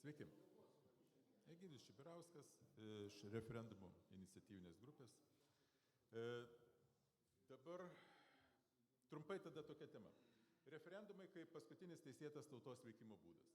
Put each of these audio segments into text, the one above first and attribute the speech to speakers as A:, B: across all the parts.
A: Sveiki. Egidijus Čibirauskas iš referendumų iniciatyvinės grupės. Dabar trumpai tada tokia tema. Referendumai kaip paskutinis teisėtas tautos veikimo būdas.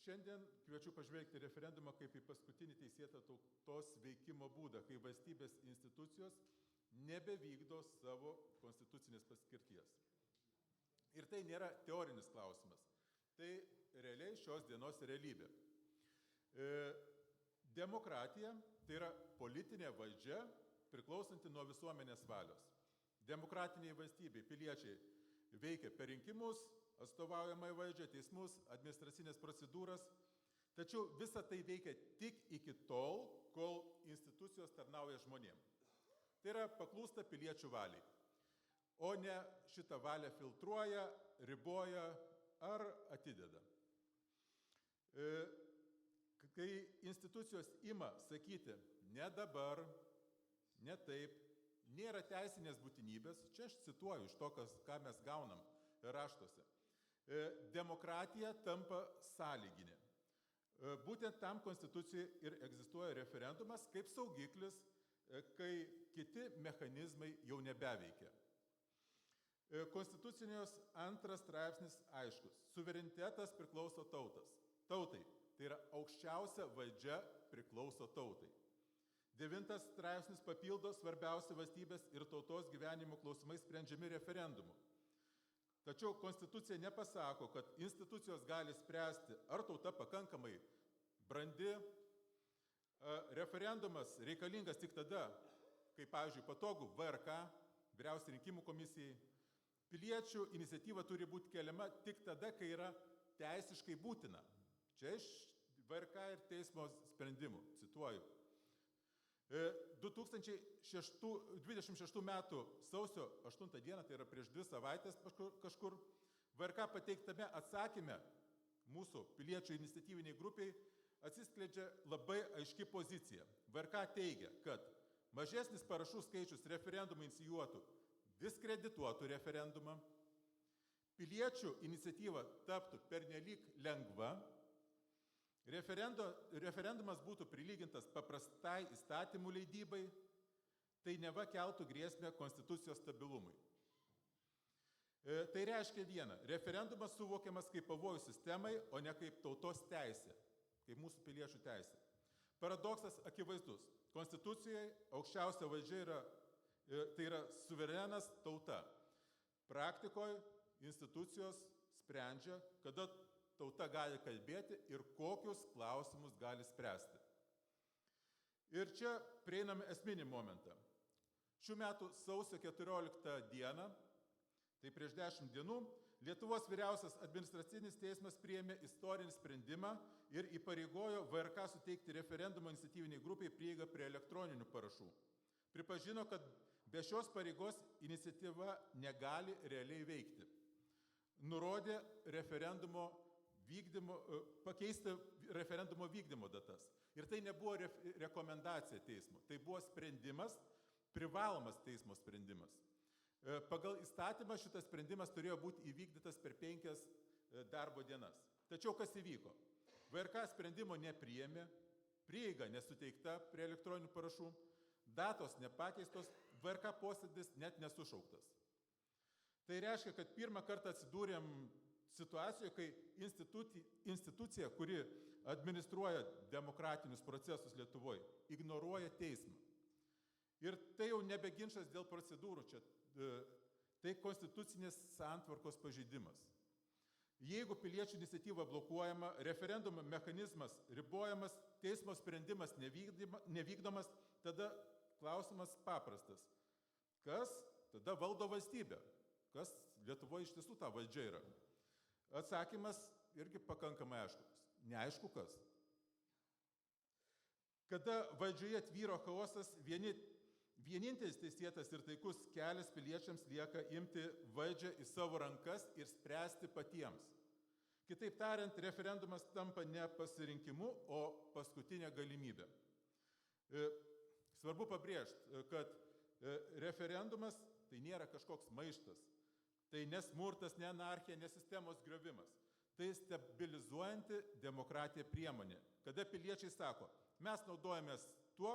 A: Šiandien kviečiu pažvelgti referendumą kaip į paskutinį teisėtą tautos veikimo būdą, kai valstybės institucijos nebevykdo savo konstitucinės paskirties. Ir tai nėra teorinis klausimas. Tai realiai šios dienos realybė. Demokratija tai yra politinė valdžia priklausanti nuo visuomenės valios. Demokratiniai valstybei piliečiai veikia per rinkimus, atstovaujamai valdžią, teismus, administracinės procedūras, tačiau visa tai veikia tik iki tol, kol institucijos tarnauja žmonėm. Tai yra paklūsta piliečių valiai, o ne šitą valią filtruoja, riboja ar atideda. Kai institucijos ima sakyti ne dabar, ne taip, nėra teisinės būtinybės, čia aš cituoju iš to, ką mes gaunam raštuose, demokratija tampa sąlyginė. Būtent tam konstitucijai ir egzistuoja referendumas kaip saugiklis, kai kiti mechanizmai jau nebeveikia. Konstitucijos 2 straipsnis aiškus. Suverenitetas priklauso tautai. Tai yra aukščiausia valdžia priklauso tautai. 9 straipsnis papildo svarbiausi valstybės ir tautos gyvenimo klausimai sprendžiami referendumu. Tačiau Konstitucija nepasako, kad institucijos gali spręsti, ar tauta pakankamai brandi. Referendumas reikalingas tik tada, kai, pavyzdžiui, patogu VRK, Vyriausiai rinkimų komisijai. Piliečių iniciatyva turi būti keliama tik tada, kai yra teisiškai būtina. Čia iš VRK ir teismo sprendimų, cituoju. 2026 metų sausio 8 dieną, tai yra prieš 2 savaitės kažkur, VRK pateiktame atsakyme mūsų piliečių iniciatyviniai grupiai atsiskleidžia labai aiški pozicija. VRK teigia, kad mažesnis parašų skaičius referendumą inicijuotų diskredituotų referendumą, piliečių iniciatyva taptų pernelyg lengva, referendumas būtų prilygintas paprastai įstatymų leidybai, tai neva keltų grėsmę konstitucijos stabilumui. Tai reiškia viena, referendumas suvokiamas kaip pavojus sistemai, o ne kaip tautos teisė, kaip mūsų piliečių teisė. Paradoksas akivaizdus. Konstitucijoje aukščiausia valdžia tai yra suverenas tauta. Praktikoje institucijos sprendžia, kada tauta gali kalbėti ir kokius klausimus gali spręsti. Ir čia prieiname esminį momentą. Šių metų sausio 14 dieną, tai prieš 10 dienų, Lietuvos vyriausias administracinis teismas priėmė istorinį sprendimą ir įpareigojo VRK suteikti referendumo iniciatyviniai grupiai prieigą prie elektroninių parašų. Pripažino, kad be šios pareigos iniciatyva negali realiai veikti. Nurodė pakeisti referendumo vykdymo datas. Ir tai nebuvo rekomendacija teismo, tai buvo sprendimas, privalomas teismo sprendimas. Pagal įstatymą šitas sprendimas turėjo būti įvykdytas per 5 darbo dienas. Tačiau kas įvyko? VRK sprendimo nepriėmė, prieiga nesuteikta prie elektroninių parašų, datos nepakeistos, VRK posėdis net nesušauktas. Tai reiškia, kad pirmą kartą atsidūrėm situacijoje, kai institucija, kuri administruoja demokratinius procesus Lietuvoje, ignoruoja teismą. Ir tai jau nebe ginčas dėl procedūrų, tai konstitucinės santvarkos pažeidimas. Jeigu piliečių iniciatyva blokuojama, referendumo mechanizmas ribojamas, teismo sprendimas nevykdomas, tada klausimas paprastas. Kas tada valdo valstybę? Kas Lietuvoje iš tiesų ta valdžia yra? Atsakymas irgi pakankamai aiškus. Neaišku kas. Kada valdžioje tvyro chaosas, vienintelis teisėtas ir taikus kelias piliečiams lieka imti valdžią į savo rankas ir spręsti patiems. Kitaip tariant, referendumas tampa ne pasirinkimu, o paskutinė galimybė. Svarbu pabrėžti, kad referendumas tai nėra kažkoks maištas. Tai ne smurtas, ne anarchija, ne sistemos griovimas. tai stabilizuojanti demokratiją priemonė, kada piliečiai sako, mes naudojamės tuo,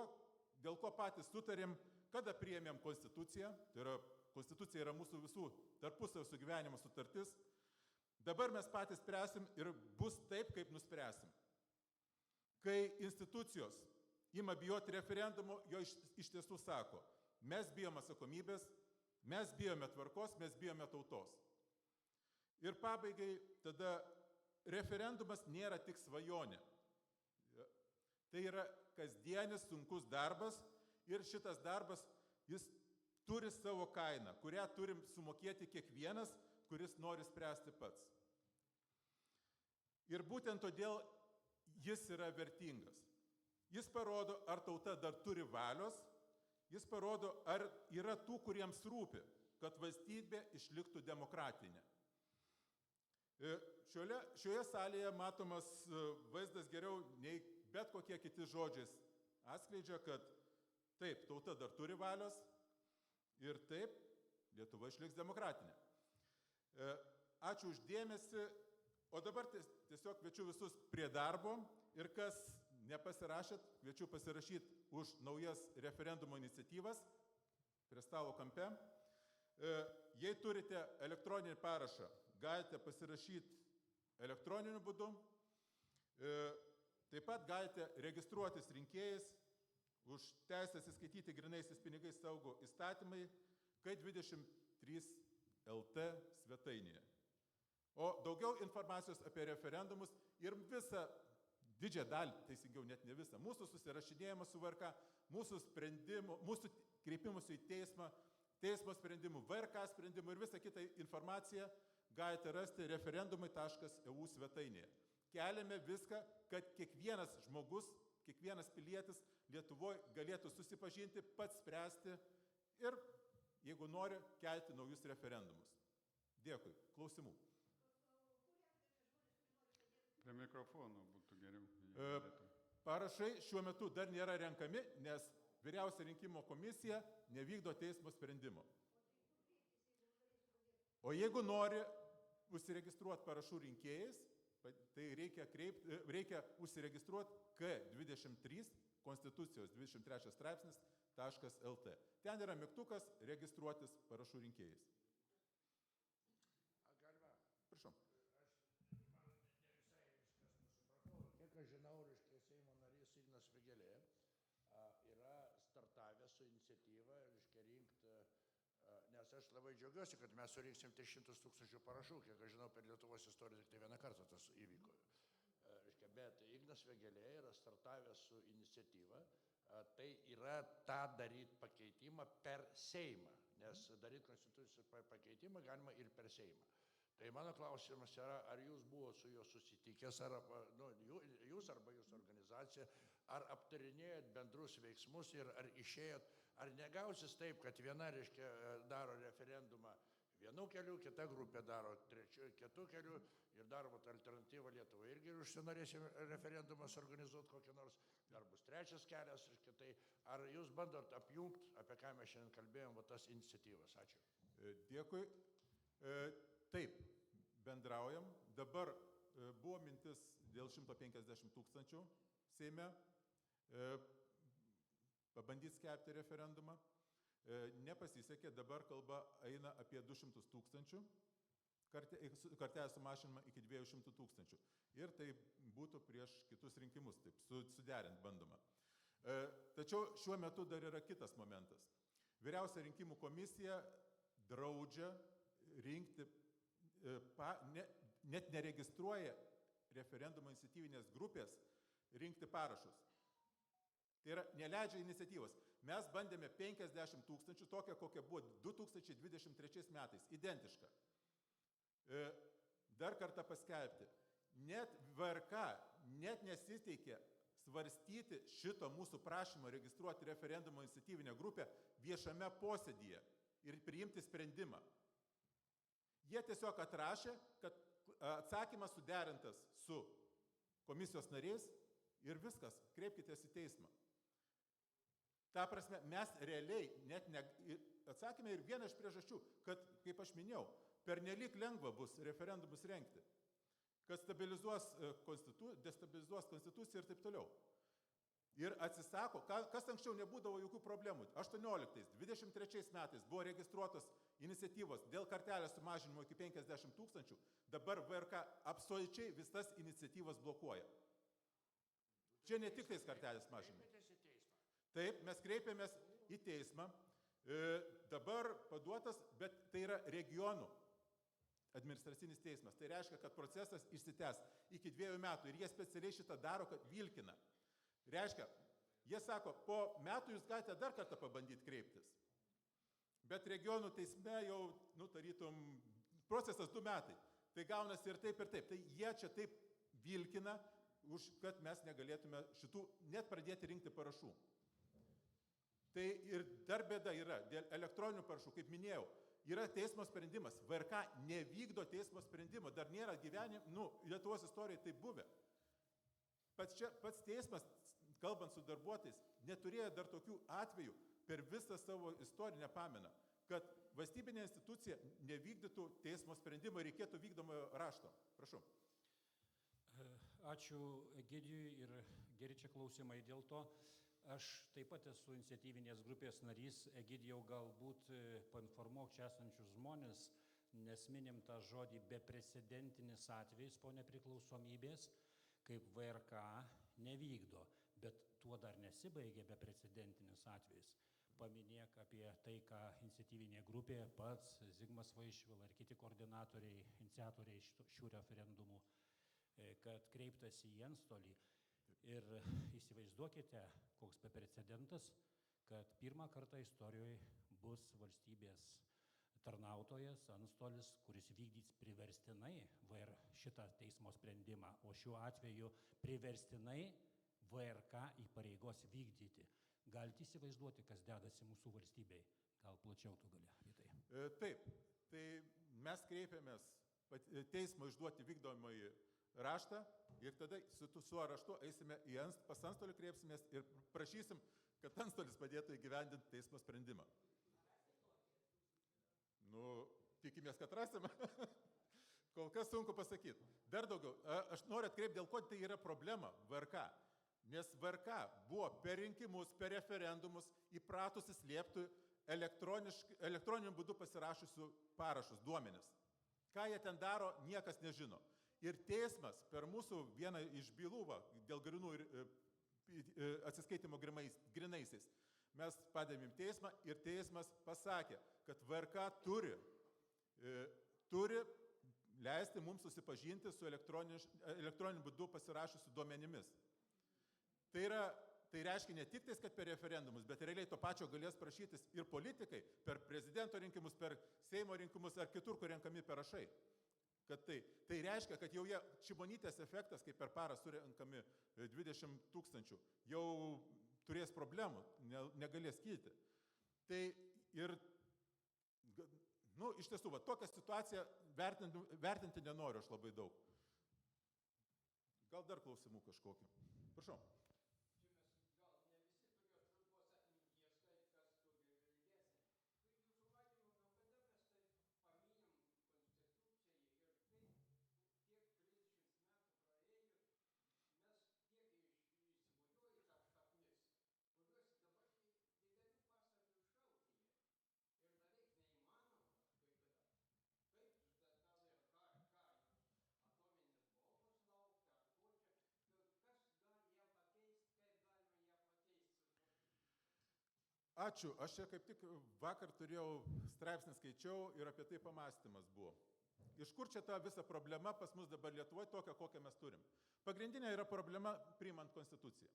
A: dėl ko patys sutarėm, kada priėmėm konstituciją, tai yra, konstitucija yra mūsų visų tarpusavio sugyvenimo sutartis, dabar mes patys spręsim ir bus taip, kaip nuspręsim. Kai institucijos ima bijoti referendumo, jo iš tiesų sako, mes bijome atsakomybės, mes bijome tvarkos, mes bijome tautos. Ir pabaigai tada referendumas nėra tik svajonė. Tai yra kasdienis sunkus darbas ir šitas darbas, jis turi savo kainą, kurią turim sumokėti kiekvienas, kuris nori spręsti pats. Ir būtent todėl jis yra vertingas. Jis parodo, ar tauta dar turi valios, jis parodo, ar yra tų, kuriems rūpi, kad valstybė išliktų demokratinė. Šioje salėje matomas vaizdas geriau nei bet kokie kiti žodžiais atskleidžia, kad taip, tauta dar turi valios ir taip, Lietuva išliks demokratinė. Ačiū už dėmesį, o dabar tiesiog kviečiu visus prie darbo ir kas nepasirašėt, kviečiu pasirašyti už naujas referendumo iniciatyvas prie stalo kampe. Jei turite elektroninį parašą, galite pasirašyti elektroniniu būdu. Taip pat galite registruotis rinkėjais už teisę atsiskaityti grynaisiais pinigais saugų įstatymai K23 LT svetainėje. O daugiau informacijos apie referendumus ir visą didžią dalį, teisingiau net ne visą, mūsų susirašinėjimą su VRK, mūsų kreipimus į teismą, teismo sprendimų, VRK sprendimų ir visą kitą informaciją galite rasti referendumai.eu svetainėje. Keliame viską, kad kiekvienas žmogus, kiekvienas pilietis Lietuvoje galėtų susipažinti, pats spręsti ir, jeigu nori, kelti naujus referendumus. Dėkui. Klausimų.
B: Prie mikrofono būtų geriau.
A: Parašai šiuo metu dar nėra renkami, nes Vyriausia rinkimų komisija nevykdo teismo sprendimo. O jeigu nori užsiregistruoti parašų rinkėjais, tai reikia užsiregistruoti K23 Konstitucijos 23 straipsnis .lt. Ten yra mygtukas registruotis parašų rinkėjais.
C: Galima?
A: Prašau.
C: Kiek aš žinau, reiškia, Seimo narys Ignas Vėgėlė yra startavęs su iniciatyva, reiškia, rinkti, nes aš labai džiaugiuosi, kad mes surinksim 100 000 parašų, kiek aš žinau, per Lietuvos istoriją tik tai vieną kartą tas įvyko. Reiškia, bet Ignas Vėgėlė yra startavęs su iniciatyva, tai yra tą daryti pakeitimą per Seimą, nes daryti konstitucijos pakeitimą galima ir per Seimą. Tai mano klausimas yra, ar jūs buvo su juo susitikęs, ar jūs arba jūsų organizacija, ar aptarinėjot bendrus veiksmus ir ar išėjot, ar negausis taip, kad viena, reiškia, daro referendumą vienu keliu, kita grupė daro kitų kelių ir daro alternatyvą Lietuvai. Irgi užsinorėsim referendumas organizuoti kokį nors, ar bus trečias kelias, reiškia, tai ar jūs bandot apjungti, apie ką mes šiandien kalbėjom, tas iniciatyvas? Ačiū.
A: Dėkui. Taip, bendraujam. Dabar buvo mintis dėl 150 000 Seime pabandyti skelbti referendumą. Nepasisekė, dabar kalba eina apie 200 000, kartelę sumažinimą iki 200 000. Ir tai būtų prieš kitus rinkimus, taip, suderint bandoma. Tačiau šiuo metu dar yra kitas momentas. Vyriausia rinkimų komisija draudžia rinkti, net neregistruoja referendumo iniciatyvinės grupės rinkti parašus. Tai yra, neleidžia iniciatyvos. Mes bandėme 50 000, tokią, kokia buvo 2023 metais, identiška. Dar kartą paskelbti. Net VRK net nesiteikė svarstyti šito mūsų prašymo registruoti referendumo iniciatyvinę grupę viešame posėdyje ir priimti sprendimą. Jie tiesiog atrašė, kad atsakymas suderintas su komisijos nariais ir viskas, kreipkitės į teismą. Ta prasme, mes realiai atsakėme ir vieną iš priežasčių, kad, kaip aš minėjau, pernelyg lengva bus referendumus rengti. kad destabilizuos konstituciją ir taip toliau. Ir atsisako, kas anksčiau nebūdavo jokių problemų. 18-23 metais buvo registruotos iniciatyvos dėl kartelės sumažinimo iki 50 000, dabar VRK absoliučiai visas iniciatyvas blokuoja. Čia ne tik tais kartelės mažinimas. Taip, mes kreipėmės į teismą, dabar paduotas, bet tai yra regionų administracinis teismas. Tai reiškia, kad procesas išsitęs iki 2 metų ir jie specialiai šitą daro, kad vilkina. Reiškia, jie sako, po metų jūs galite dar kartą pabandyti kreiptis. Bet regionų teisme jau, tarytum, procesas 2 metai. Tai gaunasi ir taip, ir taip. Tai jie čia taip vilkina, kad mes negalėtume šitų net pradėti rinkti parašų. Tai ir dar bėda yra, dėl elektroninių parašų, kaip minėjau, yra teismo sprendimas. VRK nevykdo teismo sprendimo, dar nėra Lietuvos istorijoje tai buvę. Pats teismas, kalbant su darbuotojais, neturėjo dar tokių atvejų per visą savo istorinę pamainą, kad valstybinė institucija nevykdytų teismo sprendimą ir reikėtų vykdomojo rašto. Prašau.
D: Ačiū Egidijui ir geri čia klausimai dėl to. Aš taip pat esu iniciatyvinės grupės narys. Egidijau, galbūt painformuok čia esančius žmonės, nes minim tą žodį beprecedentinis atvejis po nepriklausomybės, kaip VRK nevykdo, bet tuo dar nesibaigė beprecedentinis atvejis. Paminėk apie tai, ką iniciatyvinė grupė, pats Zigmas Vaišvila ir kiti koordinatoriai, iniciatoriai šių referendumų, kad kreiptasi į antstolį. Ir įsivaizduokite, koks beprecedentas, kad pirmą kartą istorijoje bus valstybės tarnautojas, antstolis, kuris vykdys priverstinai šitą teismo sprendimą, o šiuo atveju priverstinai VRK įpareigos vykdyti. Galite įsivaizduoti, kas dedasi mūsų valstybei? Gal plačiau tu gali apie tai?
A: Taip, tai mes kreipiamės teismo išduoti vykdomąjį raštą ir tada su raštu eisime pas antstolį, kreipsimės ir prašysim, kad antstolis padėtų įgyvendinti teismo sprendimą. Tikimės, kad rasime. Kol kas sunku pasakyti. Dar daugiau, aš noriu atkreipti, dėl ko tai yra problema VRK. Nes VRK buvo per rinkimus, per referendumus įpratusi slėpti elektroniniu būdu pasirašusių parašus, duomenis. Ką jie ten daro, niekas nežino. Ir teismas per mūsų vieną iš bylų dėl grinų atsiskaitimo grinaisiais, mes padėmėm teismą ir teismas pasakė, kad VRK turi leisti mums susipažinti su elektroniniu būdu pasirašusių duomenimis. Tai reiškia ne tik tais, kad per referendumus, bet realiai to pačio galės prašytis ir politikai per prezidento rinkimus, per Seimo rinkimus ar kitur, kur renkami parašai. Tai reiškia, kad jau Šimonytės efektas, kaip per parą surenkami 20 000, jau turės problemų, negalės kilti. Tai ir, iš tiesų, tokią situaciją vertinti nenoriu aš labai daug. Gal dar klausimų kažkokiu? Prašau. Ačiū. Aš čia kaip tik vakar turėjau straipsnį skaičiau ir apie tai pamąstymas buvo. Iš kur čia ta visa problema pas mus dabar Lietuvoje tokia, kokią mes turim? Pagrindinė yra problema priimant konstituciją.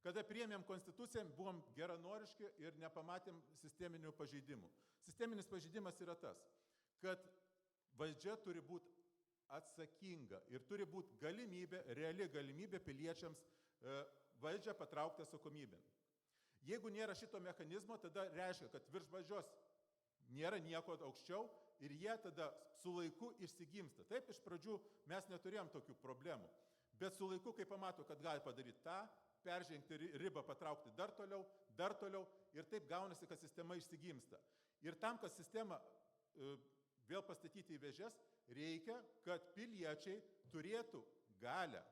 A: Kada priėmėm konstituciją, buvom geranoriški ir nepamatėm sisteminių pažeidimų. Sisteminis pažeidimas yra tas, kad valdžia turi būti atsakinga ir turi būti reali galimybė piliečiams valdžią patraukti atsakomybėn. Jeigu nėra šito mechanizmo, tada reiškia, kad virš valdžios nėra nieko aukščiau ir jie tada su laiku išsigimsta. Taip, iš pradžių mes neturėjom tokių problemų, bet su laiku, kai pamato, kad gali padaryti tą, peržengti ribą, patraukti dar toliau ir taip gaunasi, kad sistema išsigimsta. Ir tam, kad sistemą vėl pastatyti į vėžes, reikia, kad piliečiai turėtų galę,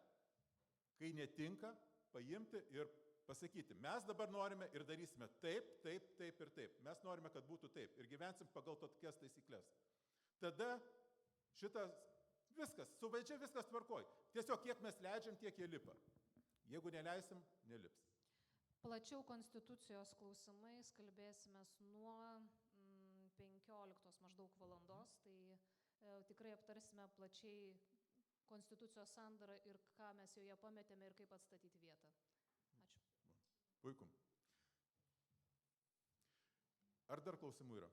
A: kai netinka, paimti ir pasakyti, mes dabar norime ir darysime taip, taip, taip ir taip. Mes norime, kad būtų taip ir gyvensim pagal tokias taisyklės. Tada šitas viskas, su valdžia viskas tvarkoj. Tiesiog kiek mes leidžiam, tiek jie lipa. Jeigu neleisim, nelips.
E: Plačiau konstitucijos klausimais kalbėsime nuo 15 maždaug valandos, tai tikrai aptarsime plačiai konstitucijos sandarą ir ką mes joje pametėme ir kaip atstatyti vietą. Ačiū.
A: Puiku. Ar dar klausimų yra?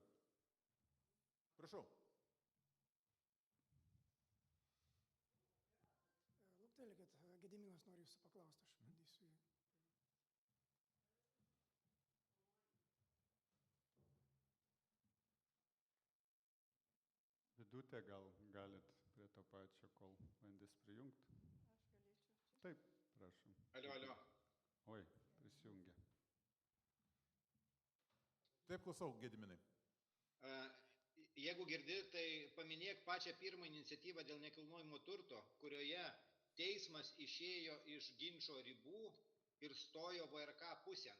A: Prašau.
F: Luktelėkit, Gediminas nori jūsų paklausti, aš bandysiu jį.
B: Vidutė gal galit prie to pačio, kol bandys prijungti.
G: Aš galėčiau čia.
B: Taip, prašom.
H: Alio.
B: Oi, prisijungia.
A: Taip, klausau, Gediminai.
H: Jeigu girdi, tai paminėk pačią pirmą iniciatyvą dėl nekilnojamo turto, kurioje teismas išėjo iš ginčo ribų ir stojo VRK pusėn.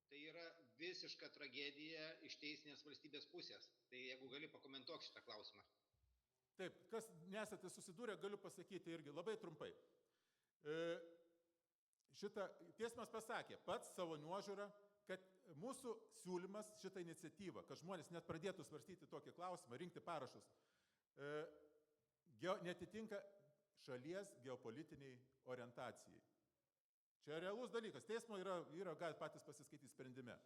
H: Tai yra visiška tragedija iš teisinės valstybės pusės. Tai jeigu gali, pakomentuok šitą klausimą.
A: Taip, kas nesate susidūrę, galiu pasakyti irgi labai trumpai. Teismas pasakė pats savo nuožiūrą, kad mūsų siūlymas, šitą iniciatyvą, kad žmonės net pradėtų svarstyti tokį klausimą, rinkti parašus, netitinka šalies geopolitiniai orientacijai. Čia realus dalykas. Teismo yra gali patys pasiskaityti sprendime.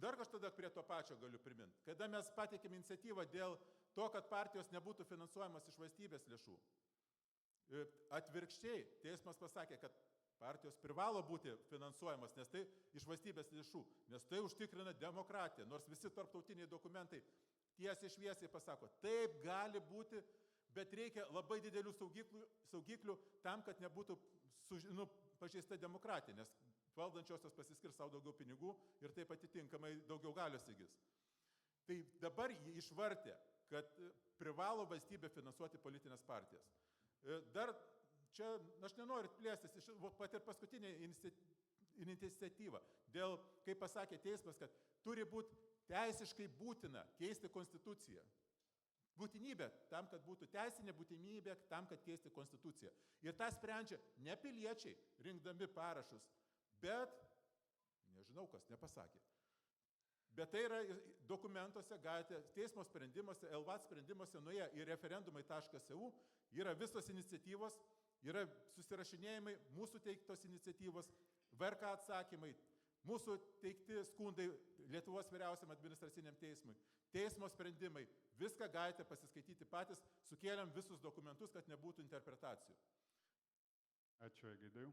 A: Dar kažtada prie to pačio galiu priminti. Kada mes pateikėm iniciatyvą dėl to, kad partijos nebūtų finansuojamas iš valstybės lėšų, atvirkščiai teismas pasakė, kad partijos privalo būti finansuojamas, nes tai iš valstybės lėšų, nes tai užtikrina demokratiją, nors visi tarptautiniai dokumentai tiesiai šviesiai pasako, taip gali būti, bet reikia labai didelių saugiklių tam, kad nebūtų pažeista demokratija, nes valdančiosios pasiskirs savo daugiau pinigų ir taip atitinkamai daugiau galios įgis. Tai dabar jį išvartė, kad privalo valstybė finansuoti politinės partijas. Dar čia, aš nenoriu plėstis, pat ir paskutinė iniciatyva, dėl, kaip pasakė teismas, kad turi būti teisiškai būtina keisti konstituciją. Būtinybė tam, kad būtų teisinė būtinybė tam, kad keisti konstituciją. Ir tą sprendžia ne piliečiai, rinkdami parašus, bet, nežinau kas, nepasakė. Bet tai yra dokumentuose, galite, teismo sprendimuose, LVAT sprendimuose, nuėję į referendumai.eu, yra visos iniciatyvos, yra susirašinėjimai, mūsų teiktos iniciatyvos, VRK atsakymai, mūsų teikti skundai Lietuvos vyriausiam administraciniam teismui, teismo sprendimai, viską galite pasiskaityti patys, sukėlėm visus dokumentus, kad nebūtų interpretacijų.
B: Ačiū, Egidijau.